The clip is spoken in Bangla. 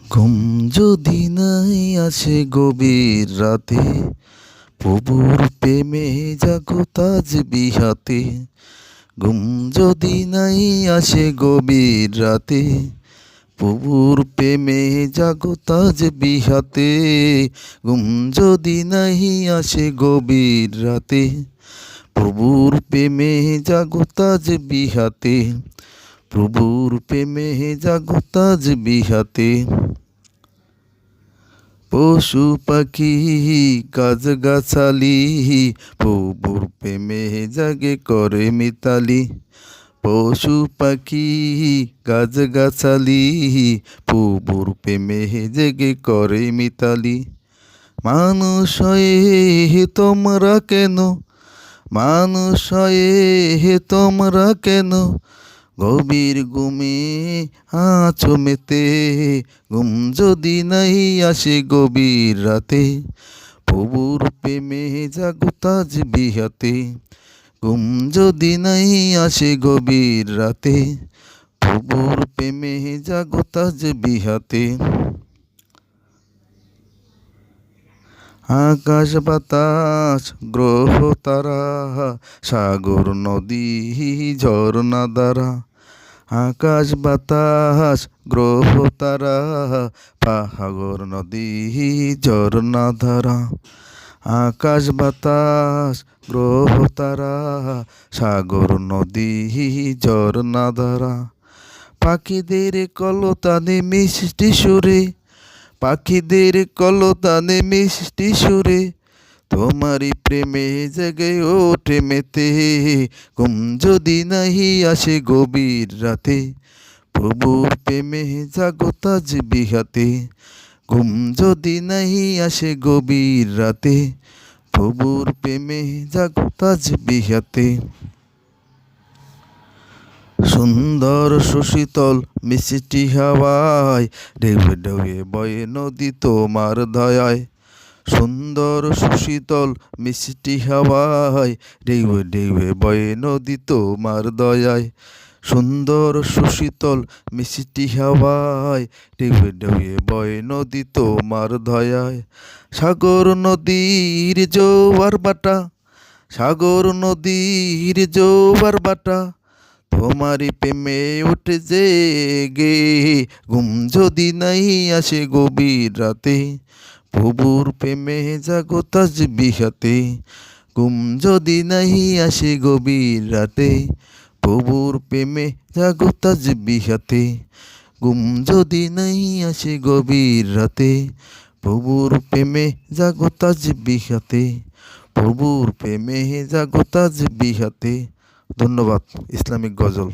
ঘুম যদি নাই আসে গভীর রাতে, প্রভুর প্রেমে জাগো তাসবিহাতে। ঘুম যদি নাই আসে গভীর রাতে, প্রভুর প্রেমে জাগো তাসবিহাতে। ঘুম যদি নাই আসে গভীর রাতে, প্রভুর প্রেমে জাগো তাসবিহাতে। প্রভুর প্রেমে জাগো তাসবিহাতে। পশু পাখি গাছগাছালি প্রভুর প্রেমে জাগে করে মিতালি। পশু পাখি গাছগাছালি প্রভুর প্রেমে জেগে করে মিতালি। মানুষ হয়ে তোমরা কেন, মানুষ হয়ে তোমরা কেন গভীর ঘুমে আছো মেতে। ঘুম যদি নাই আসে গভীর রাতে, প্রভুর প্রেমে জাগো তাসবিহাতে। ঘুম যদি নাই আসে গভীর রাতে, প্রভুর প্রেমে জাগো তাসবিহাতে। আকাশ বাতাস গ্রহ তারা, সাগর নদী ঝর্ণা দ্বারা। আকাশ বাতাস গ্রহ তারা, সাগর নদী ঝর্ণা ধারা। আকাশ বাতাস গ্রহ তারা, সাগর নদী ঝর্ণা ধারা। পাখিদের কলতানে মিষ্টি সুরে, পাখিদের কলতানে মিষ্টি সুরে তোমারই প্রেমে জেগে ওঠে মেতে। ঘুম যদি নাহি আসে গভীর রাতে, প্রভুর প্রেমে জাগো তাসবিহাতে। ঘুম যদি নাহি আসে গভীর রাতে, প্রভুর প্রেমে জাগো তাসবিহাতে। সুন্দর সুশীতল মিষ্টি হাওয়ায় ঢেউয়ে ঢেউয়ে বয়ে নদী তোমার দয়ায়। সুন্দর সুশীতল মিষ্টি হাওয়ায় ঢেউয়ে ঢেউয়ে বয়ে নদী তোমার দয়ায়। সুন্দর সুশীতল মিষ্টি হাওয়ায় ঢেউয়ে ঢেউয়ে বয়ে নদী তোমার দয়ায়। সাগর নদীর জোয়ার বাটা, সাগর নদীর জোয়ার বাটা তোমারই প্রেমে উঠে জেগে। ঘুম যদি নাই আসে গভীর রাতে, প্রভুর প্রেমে জাগো তাসবিহাতে। ঘুম যদি নাই আসে গভীর রাতে, প্রভুর প্রেমে জাগো তাসবিহাতে। ঘুম যদি নাই আসে গভীর রাতে, প্রভুর প্রেমে জাগো তাসবিহাতে। প্রভুর প্রেমে জাগো তাসবিহাতে। ধন্যবাদ। ইসলামিক গজল।